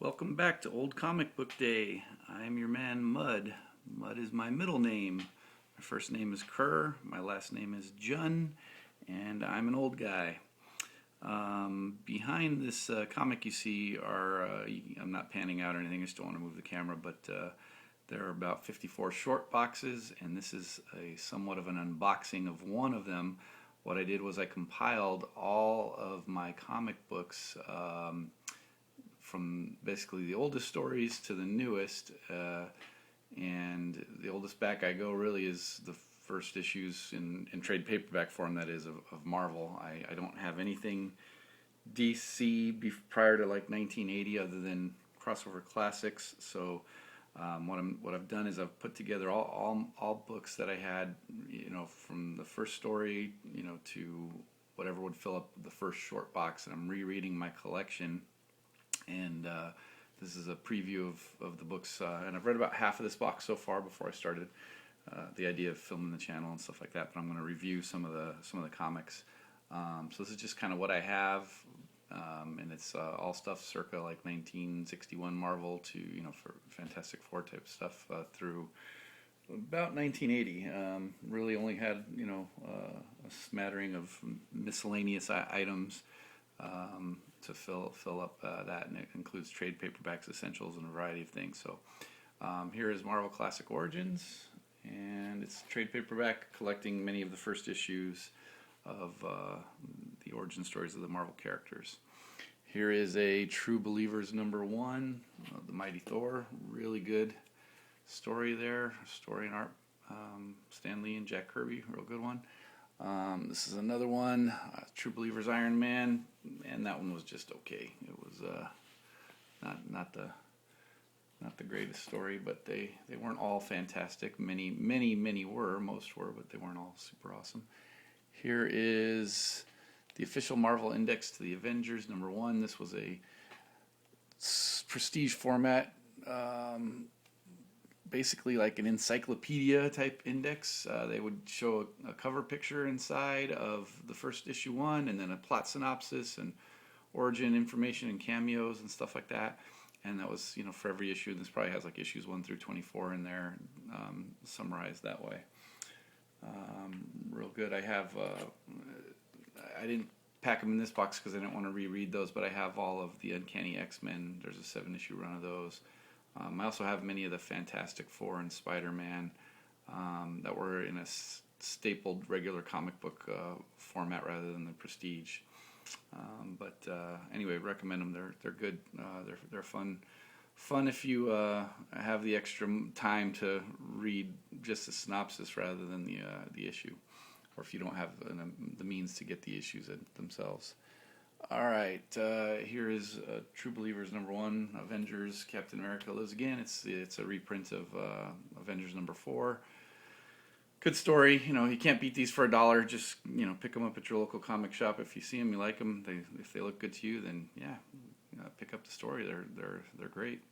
Welcome back to Old Comic Book Day. I'm your man Mud. Mud is my middle name. My first name is Kerr, my last name is Jun, and I'm an old guy. Behind this comic you see are, I'm not panning out or anything, I just don't want to move the camera, but there are about 54 short boxes, and this is a somewhat of an unboxing of one of them. What I did was I compiled all of my comic books from basically the oldest stories to the newest, and the oldest back I go really is the first issues in trade paperback form, that is, of Marvel. I don't have anything DC prior to like 1980 other than crossover classics. So what I've done is I've put together all books that I had, from the first story, to whatever would fill up the first short box, and I'm rereading my collection. And this is a preview of the books, and I've read about half of this box so far before I started the idea of filming the channel and stuff like that. But I'm going to review some of the comics. So this is just kind of what I have, and it's all stuff circa like 1961 Marvel to for Fantastic Four type stuff through about 1980. Really only had a smattering of miscellaneous items to fill up that, and it includes trade paperbacks, essentials, and a variety of things. So here is Marvel Classic Origins, and it's trade paperback collecting many of the first issues of the origin stories of the Marvel characters. Here is a True Believers #1, the Mighty Thor. Really good story there, story and art. Stan Lee and Jack Kirby, real good one. This is another one, True Believers Iron Man, and that one was just okay. It was not the greatest story, but they weren't all fantastic. Many were, most were, but they weren't all super awesome. Here is the official Marvel Index to the Avengers #1. This was a prestige format. Basically like an encyclopedia type index. They would show a cover picture inside of the first issue one, and then a plot synopsis and origin information and cameos and stuff like that. And that was for every issue. This probably has like issues 1 through 24 in there, summarized that way. Real good. I have I didn't pack them in this box because I didn't want to reread those, but I have all of the Uncanny X-Men. There's a 7-issue run of those. I also have many of the Fantastic Four and SpiderMan that were in a stapled regular comic book format rather than the prestige. But anyway, recommend them. They're good. They're fun if you have the extra time to read just the synopsis rather than the issue, or if you don't have the means to get the issues themselves. All right, here is True Believers #1, Avengers, Captain America Lives Again. It's a reprint of Avengers #4. Good story. You can't beat these for $1. Just pick them up at your local comic shop if you see them, you like them. If they look good to you, then yeah, pick up the story. They're great.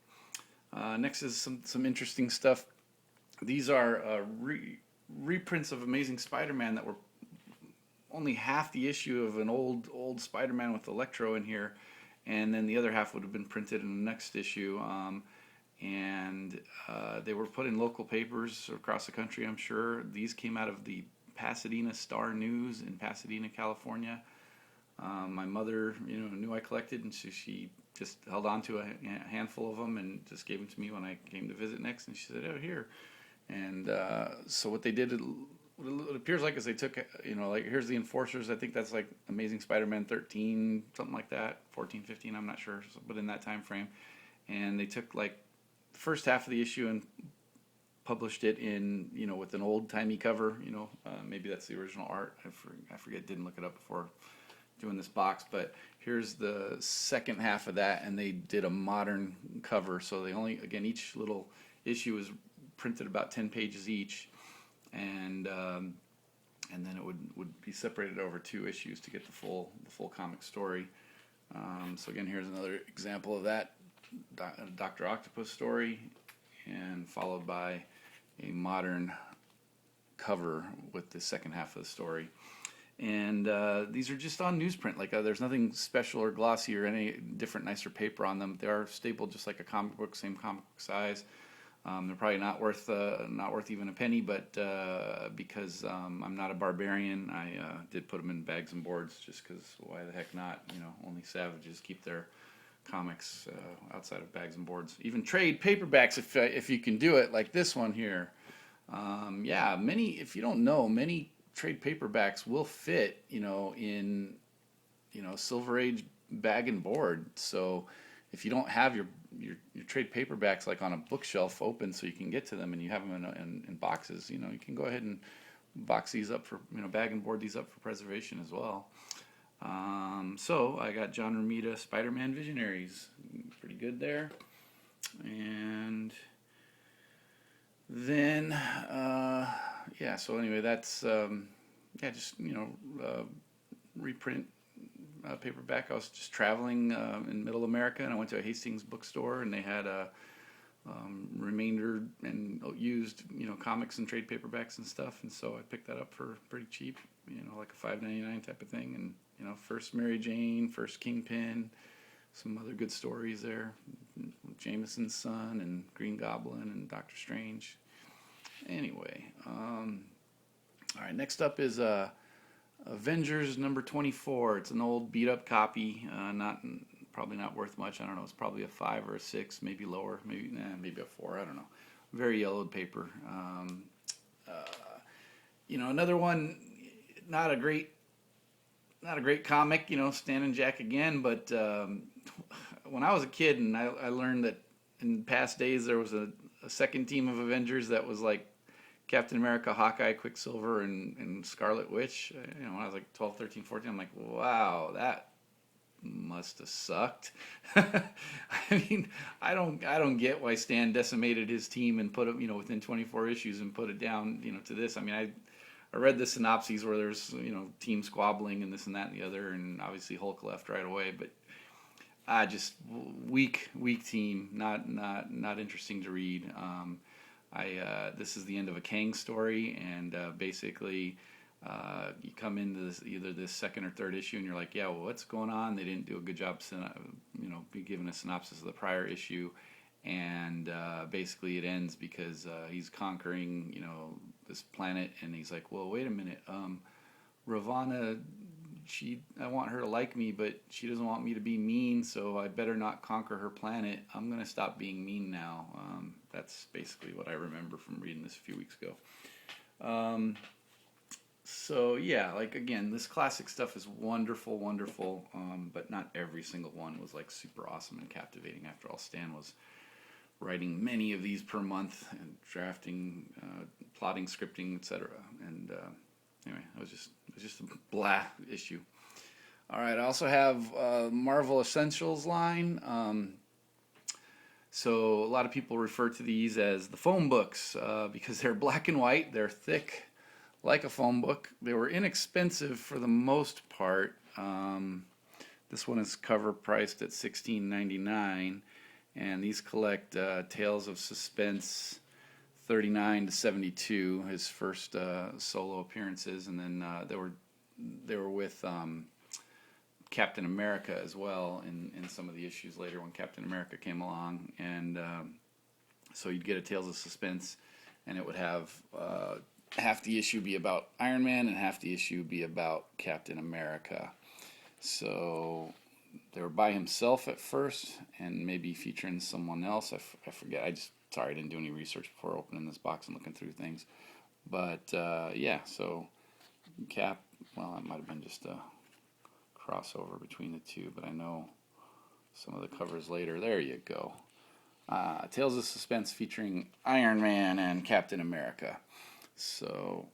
Next is some interesting stuff. These are reprints of Amazing Spider-Man that were only half the issue of an old Spider-Man with Electro in here, and then the other half would have been printed in the next issue. And they were put in local papers across the country, I'm sure. These came out of the Pasadena Star News in Pasadena, California. My mother, knew I collected, and so she just held on to a handful of them and just gave them to me when I came to visit next. And she said, "Oh, here." And so what they did, what it appears like, is they took, like here's the Enforcers. I think that's like Amazing Spider-Man 13, something like that, 14, 15, I'm not sure, but in that time frame. And they took like the first half of the issue and published it in, with an old-timey cover, maybe that's the original art. I forget, didn't look it up before doing this box, but here's the second half of that, and they did a modern cover. So they again, each little issue is printed about 10 pages each. And then it would be separated over 2 issues to get the full comic story. So again, here's another example of that Dr. Octopus story, and followed by a modern cover with the second half of the story. And these are just on newsprint. Like there's nothing special or glossy or any different, nicer paper on them. They are stapled just like a comic book, same comic book size. They're probably not worth even a penny, but because I'm not a barbarian, I did put them in bags and boards just because why the heck not? You know, only savages keep their comics outside of bags and boards. Even trade paperbacks if you can do it, like this one here. Yeah, if you don't know, many trade paperbacks will fit, in, Silver Age bag and board. So if you don't have your trade paperbacks like on a bookshelf open so you can get to them and you have them in boxes, you can go ahead and box these up for, bag and board these up for preservation as well. So I got John Romita SpiderMan Visionaries, pretty good there. And then yeah, so anyway, that's just reprint paperback. I was just traveling in Middle America, and I went to a Hastings bookstore, and they had a remainder and used comics and trade paperbacks and stuff, and so I picked that up for pretty cheap, like a $5.99 type of thing. And first Mary Jane, first Kingpin, some other good stories there, Jameson's Son and Green Goblin and Doctor Strange. Anyway, all right, next up is Avengers number 24. It's an old beat up copy, probably not worth much. I don't know. It's probably a 5 or a 6, maybe lower, maybe a 4. I don't know. Very yellowed paper. Another one, not a great comic. Stan and Jack again. But when I was a kid, and I learned that in past days there was a second team of Avengers that was like Captain America, Hawkeye, Quicksilver, and Scarlet Witch. When I was like 12, 13, 14, I'm like, wow, that must have sucked. I mean, I don't get why Stan decimated his team and put it, within 24 issues and put it down, to this. I mean, I read the synopses where there's, team squabbling and this and that and the other, and obviously Hulk left right away, but just weak team, not interesting to read. This is the end of a Kang story, and basically you come into either this second or third issue, and you're like, yeah, well, what's going on? They didn't do a good job, be giving a synopsis of the prior issue, and basically it ends because he's conquering, this planet, and he's like, well, wait a minute, Ravonna, I want her to like me, but she doesn't want me to be mean, so I better not conquer her planet. I'm going to stop being mean now. That's basically what I remember from reading this a few weeks ago. So yeah, like again, this classic stuff is wonderful, but not every single one was like super awesome and captivating. After all, Stan was writing many of these per month and drafting, plotting, scripting, etc. And anyway, it was just a blah issue. All right, I also have Marvel Essentials line. So a lot of people refer to these as the phone books because they're black and white. They're thick, like a phone book. They were inexpensive for the most part. This one is cover priced at $16.99, and these collect Tales of Suspense 39 to 72, his first solo appearances, and then they were with Captain America as well in some of the issues later when Captain America came along, and so you'd get a Tales of Suspense, and it would have half the issue be about Iron Man and half the issue be about Captain America. So they were by himself at first, and maybe featuring someone else. I forget. Sorry, I didn't do any research before opening this box and looking through things. But yeah, so Cap. Well, that might have been just a crossover between the two, but I know some of the covers later. There you go. Tales of Suspense featuring Iron Man and Captain America. So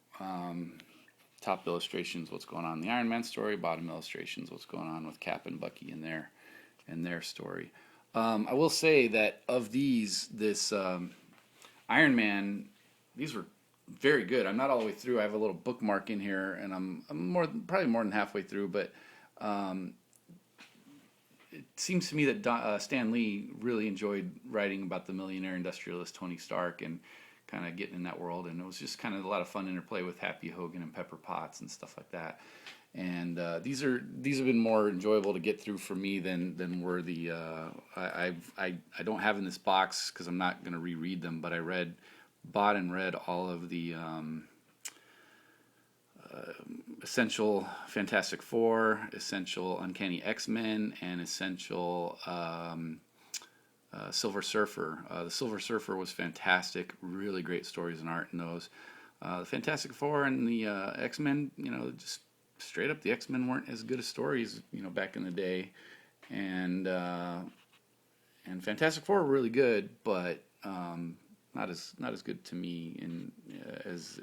top illustrations, what's going on in the Iron Man story. Bottom illustrations, what's going on with Cap and Bucky in their story. I will say that of this Iron Man, these were very good. I'm not all the way through. I have a little bookmark in here, and I'm probably more than halfway through, but it seems to me that Stan Lee really enjoyed writing about the millionaire industrialist Tony Stark, and kind of getting in that world, and it was just kind of a lot of fun interplay with Happy Hogan and Pepper Potts and stuff like that. And these have been more enjoyable to get through for me than were the I don't have in this box because I'm not going to reread them, but bought and read all of the Essential Fantastic Four, Essential Uncanny X-Men, and Essential Silver Surfer. The Silver Surfer was fantastic, really great stories and art in those. The Fantastic Four and the X-Men, just straight up, the X-Men weren't as good as stories, back in the day, and Fantastic Four were really good, but not as good to me as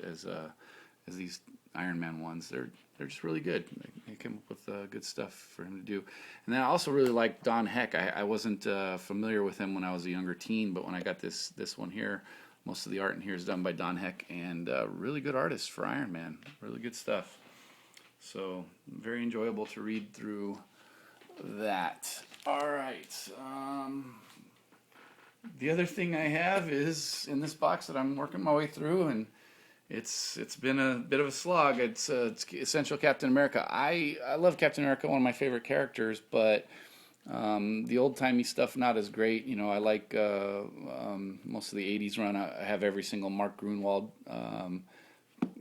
these Iron Man ones. They're just really good. They came up with good stuff for him to do. And then I also really like Don Heck. I wasn't familiar with him when I was a younger teen, but when I got this one here, most of the art in here is done by Don Heck, and really good artist for Iron Man. Really good stuff. So very enjoyable to read through that. All right. The other thing I have is in this box that I'm working my way through, and it's been a bit of a slog. It's Essential Captain America. I love Captain America, one of my favorite characters, but the old-timey stuff not as great. I like most of the 80s run. I have every single Mark Grunwald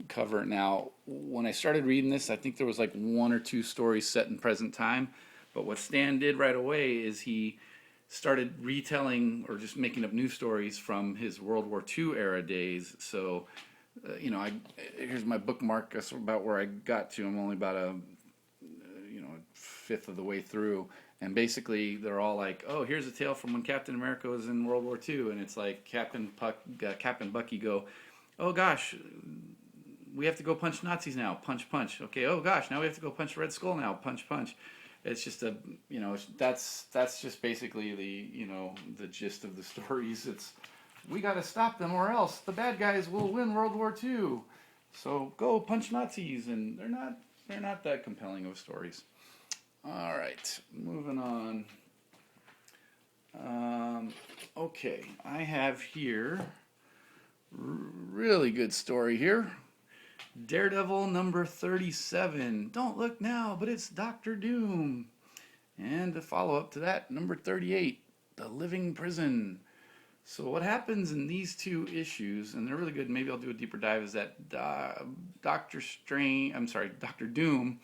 cover. Now, when I started reading this, I think there was like one or two stories set in present time, but what Stan did right away is he started retelling or just making up new stories from his World War II era days. So here's my bookmark. That's about where I got to. I'm only about a fifth of the way through, and basically they're all like, oh, here's a tale from when Captain America was in World War II, and it's like Cap and Bucky go, oh gosh, we have to go punch Nazis now, punch punch. Okay, oh gosh, now we have to go punch Red Skull now, punch punch. It's just that's just basically the gist of the stories. It's, we got to stop them or else the bad guys will win World War II. So go punch Nazis, and they're not that compelling of stories. All right, moving on. Okay, I have here really good story here. Daredevil number 37. Don't look now, but it's Dr. Doom. And the follow-up to that, number 38, The Living Prison. So what happens in these two issues, and they're really good, maybe I'll do a deeper dive, is that Dr. Doom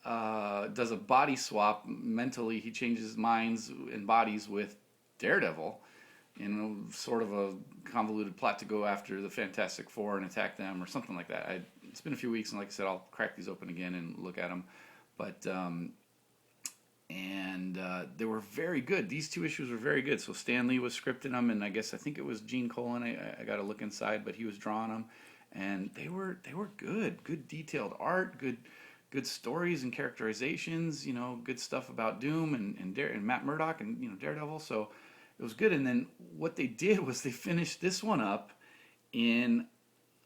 does a body swap. Mentally, he changes minds and bodies with Daredevil in sort of a convoluted plot to go after the Fantastic Four and attack them or something like that. It's been a few weeks, and like I said, I'll crack these open again and look at them. But they were very good. These two issues were very good. So Stan Lee was scripting them, and I think it was Gene Colan. I got to look inside, but he was drawing them, and they were good. Good detailed art, good stories and characterizations. Good stuff about Doom and Matt Murdock and Daredevil. So it was good. And then what they did was they finished this one up in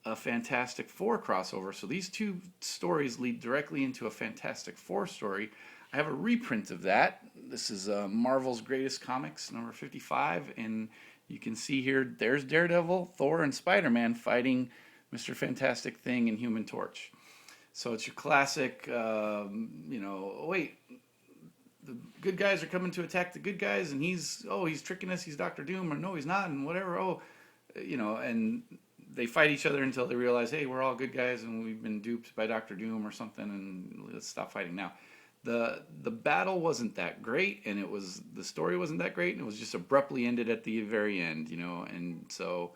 a Fantastic Four crossover. So these two stories lead directly into a Fantastic Four story. I have a reprint of that. This is Marvel's Greatest Comics, number 55, and you can see here, there's Daredevil, Thor, and SpiderMan fighting Mr. Fantastic Thing and Human Torch. So it's your classic, wait, the good guys are coming to attack the good guys, and he's tricking us, he's Dr. Doom, or no, he's not, and whatever, and they fight each other until they realize, hey, we're all good guys, and we've been duped by Dr. Doom or something, and let's stop fighting now. The battle wasn't that great, and the story wasn't that great, and it was just abruptly ended at the very end, and so,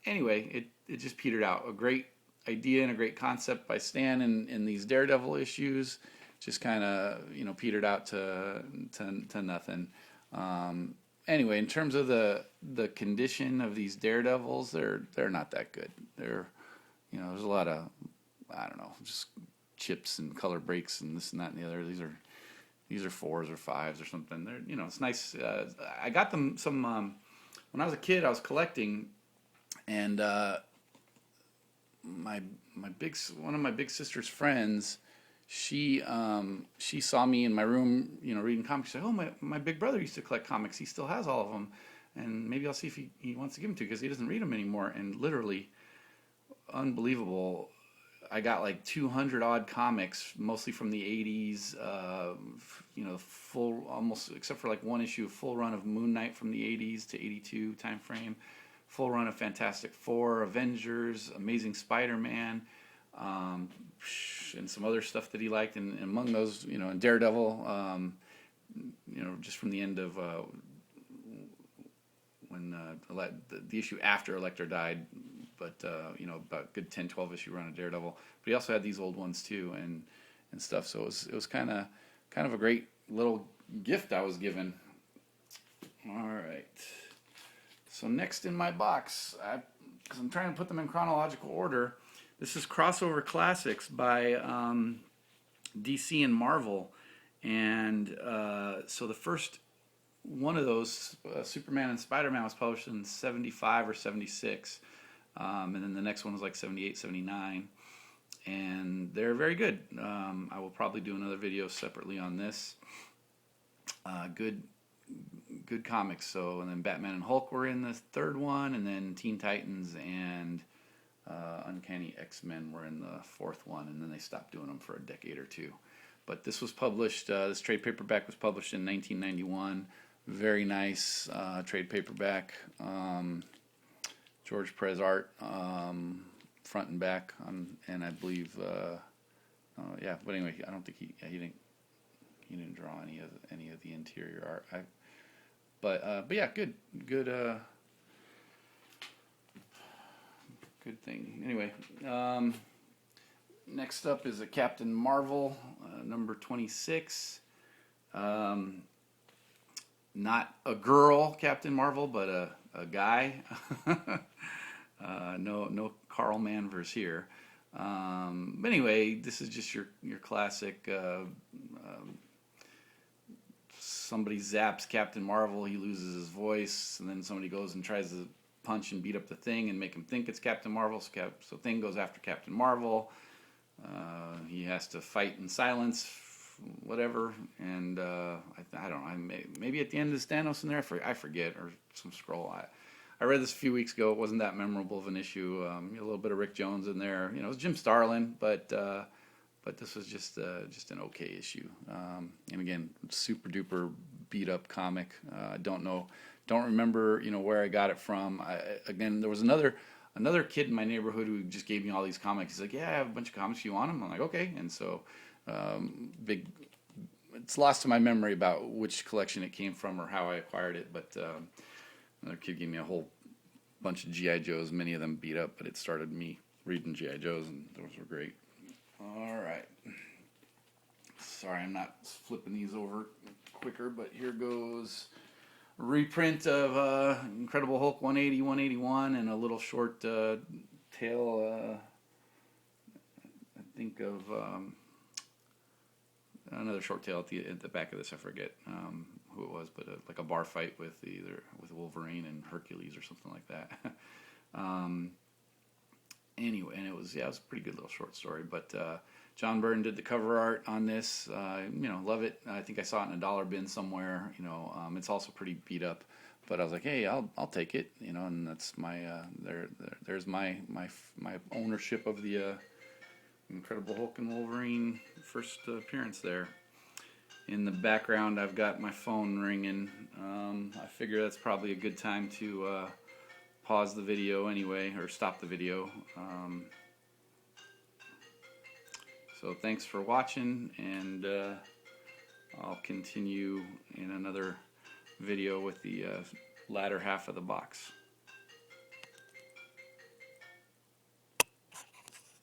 anyway, it just petered out. A great idea and a great concept by Stan in these Daredevil issues, just kind of petered out to nothing. Anyway, in terms of the condition of these Daredevils, they're not that good. They're there's a lot of, I don't know, just chips and color breaks and this and that and the other. These are 4s or 5s or something. They're it's nice. I got them some when I was a kid. I was collecting, and one of my big sister's friends, she saw me in my room, reading comics. She said, "Oh, my big brother used to collect comics. He still has all of them." and maybe I'll see if he wants to give them to, because he doesn't read them anymore. And literally, unbelievable. I got like 200 odd comics, mostly from the 80s. Full, almost except for like one issue, full run of Moon Knight from the 80s to 82 time frame. Full run of Fantastic Four, Avengers, Amazing SpiderMan, and some other stuff that he liked. And among those, and Daredevil. Just from the end of when the issue after Electra died, but about a good 10-12 issue run of Daredevil. But he also had these old ones too, and stuff. So it was kind of a great little gift I was given. All right. So next in my box, because I'm trying to put them in chronological order. This is Crossover Classics by DC and Marvel, and so the first one of those, Superman and Spider-Man, was published in 75 or 76. And then the next one was like 78, 79. And they're very good. I will probably do another video separately on this. Good comics. So, and then Batman and Hulk were in the third one, and then Teen Titans and Uncanny X-Men were in the fourth one, and then they stopped doing them for a decade or two. But this was published, this trade paperback was published in 1991. Very nice trade paperback. George Perez art, front and back, and I believe, yeah. But anyway, I don't think he didn't draw any of the interior art. But yeah, good thing. Anyway, next up is a Captain Marvel, number 26. Not a girl Captain Marvel, but a guy. No Carl Manvers here. But anyway, this is just your classic. Somebody zaps Captain Marvel, he loses his voice, and then somebody goes and tries to punch and beat up the Thing and make him think it's Captain Marvel. So Thing goes after Captain Marvel. He has to fight in silence, whatever, and I don't know. Maybe at the end is Thanos in there. I forget, or some scroll. I read this a few weeks ago. It wasn't that memorable of an issue. A little bit of Rick Jones in there. It was Jim Starlin, but this was just an okay issue. And again, super duper beat up comic. Don't remember where I got it from. Again, there was another kid in my neighborhood who just gave me all these comics. He's like, "Yeah, I have a bunch of comics. You want them?" I'm like, "Okay." And so it's lost to my memory about which collection it came from or how I acquired it, but another kid gave me a whole bunch of G.I. Joes, many of them beat up, but it started me reading G.I. Joes, and those were great. All right. Sorry, I'm not flipping these over quicker, but here goes a reprint of Incredible Hulk 180, 181, and a little short tale, I think of another short tale at the back of this. I forget who it was, but like a bar fight with Wolverine and Hercules or something like that. Anyway, and it was a pretty good little short story. But John Byrne did the cover art on this. Love it. I think I saw it in a dollar bin somewhere. It's also pretty beat up, but I was like, hey, I'll take it. And that's my there's my ownership of the Incredible Hulk and Wolverine first appearance there. In the background, I've got my phone ringing. I figure that's probably a good time to pause the video anyway, or stop the video. So thanks for watching, and I'll continue in another video with the latter half of the box.